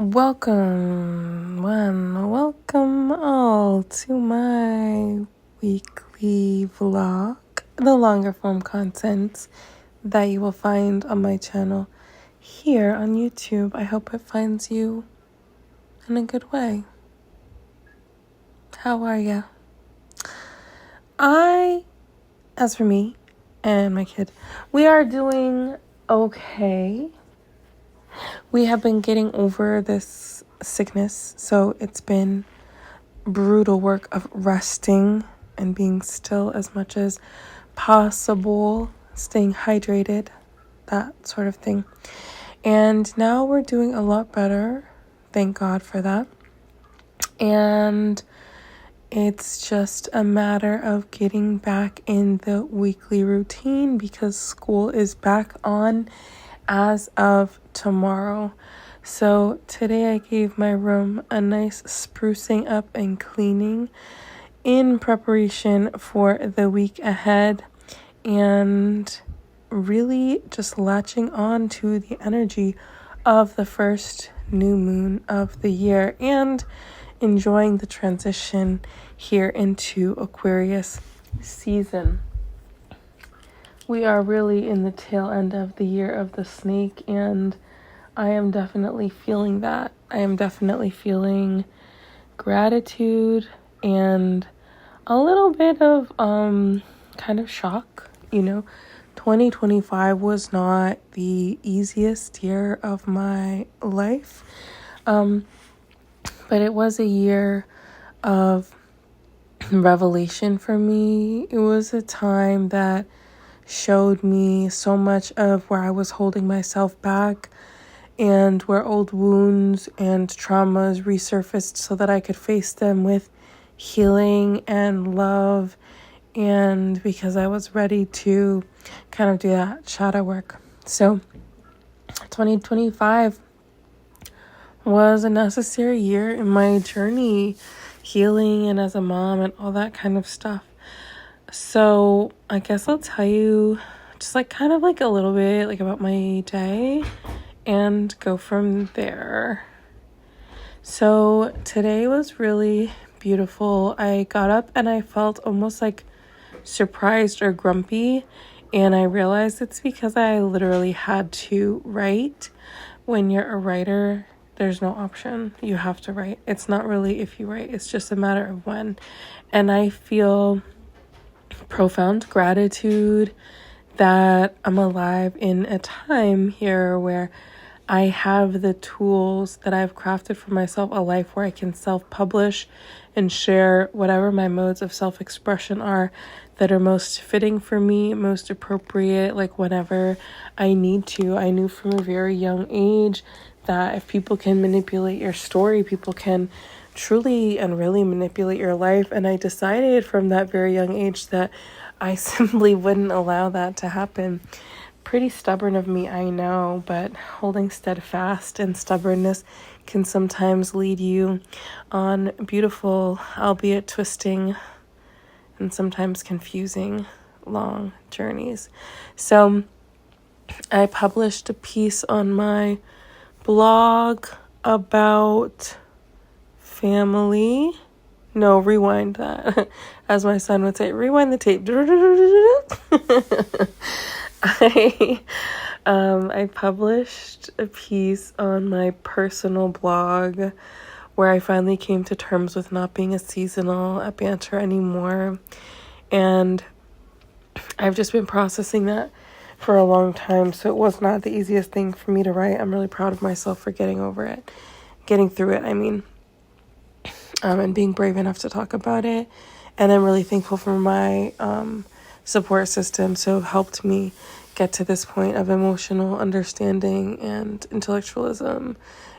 Welcome all to my weekly vlog, the longer form content that you will find on my channel here on YouTube. I hope it finds you in a good way. How are ya? As for me and my kid, we are doing okay. We have been getting over this sickness, so it's been brutal work of resting and being still as much as possible, staying hydrated, that sort of thing. And now we're doing a lot better. Thank God for that. And it's just a matter of getting back in the weekly routine because school is back on as of tomorrow. So today I gave my room a nice sprucing up and cleaning in preparation for the week ahead and really just latching on to the energy of the first new moon of the year and enjoying the transition here into Aquarius season. We are really in the tail end of the year of the snake, and I am definitely feeling that. I am definitely feeling gratitude and a little bit of kind of shock. 2025 was not the easiest year of my life, but it was a year of revelation for me. It was a time that showed me so much of where I was holding myself back and where old wounds and traumas resurfaced so that I could face them with healing and love, and because I was ready to kind of do that shadow work. So 2025 was a necessary year in my journey, healing and as a mom and all that kind of stuff. So I guess I'll tell you just kind of a little bit about my day and go from there. So today was really beautiful. I got up and I felt almost surprised or grumpy, and I realized it's because I literally had to write. When you're a writer, there's no option. You have to write. It's not really if you write, it's just a matter of when. And I feel profound gratitude that I'm alive in a time here where I have the tools that I've crafted for myself, a life where I can self-publish and share whatever my modes of self-expression are that are most fitting for me, most appropriate, whenever I need to. I knew from a very young age that if people can manipulate your story, people can truly and really manipulate your life. And I decided from that very young age that I simply wouldn't allow that to happen. Pretty stubborn of me, I know, but holding steadfast and stubbornness can sometimes lead you on beautiful, albeit twisting and sometimes confusing, long journeys. So I published a piece on my blog about family. No, rewind that. As my son would say, rewind the tape. I published a piece on my personal blog where I finally came to terms with not being a seasonal at Banter anymore. And I've just been processing that for a long time, so it was not the easiest thing for me to write. I'm really proud of myself for getting through it, and being brave enough to talk about it. And I'm really thankful for my support system, so it helped me get to this point of emotional understanding and intellectualism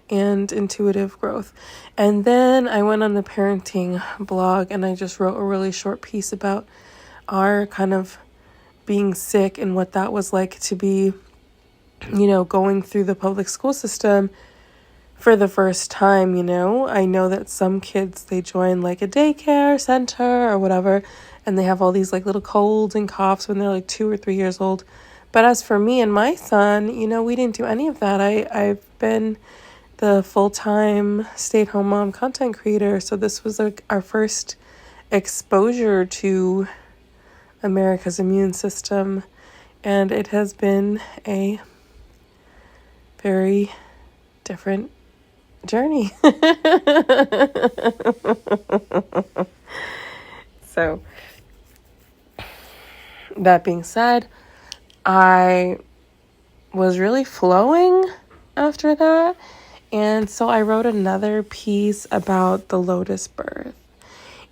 and intuitive growth. And then I went on the parenting blog and I just wrote a really short piece about our kind of being sick and what that was like to be, going through the public school system for the first time. I know that some kids, they join a daycare center or whatever, and they have all these little colds and coughs when they're 2 or 3 years old. But as for me and my son, we didn't do any of that. I've been the full-time stay-at-home mom content creator. So this was like our first exposure to America's immune system, and it has been a very different journey. So that being said, I was really flowing after that, and so I wrote another piece about the lotus birth.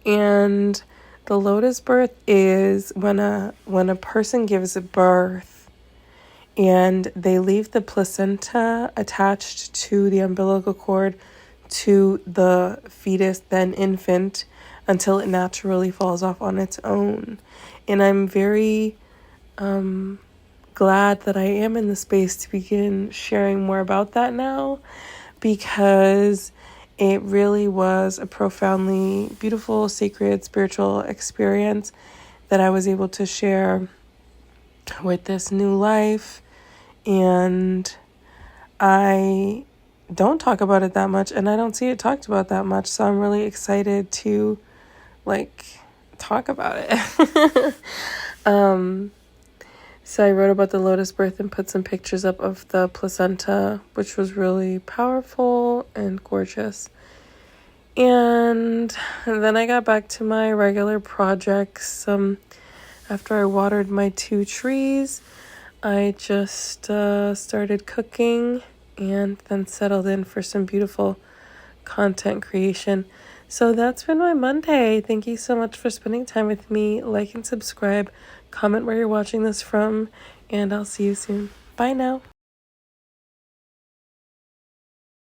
And the lotus birth is when a person gives birth and they leave the placenta attached to the umbilical cord to the fetus, then infant, until it naturally falls off on its own. And I'm very glad that I am in the space to begin sharing more about that now, because it really was a profoundly beautiful, sacred, spiritual experience that I was able to share with this new life. And I don't talk about it that much, and I don't see it talked about that much. So I'm really excited to talk about it. So I wrote about the lotus birth and put some pictures up of the placenta, which was really powerful and gorgeous. And then I got back to my regular projects. After I watered my 2 trees, I just started cooking and then settled in for some beautiful content creation. So that's been my Monday. Thank you so much for spending time with me. Like and subscribe. Comment where you're watching this from, and I'll see you soon. Bye now.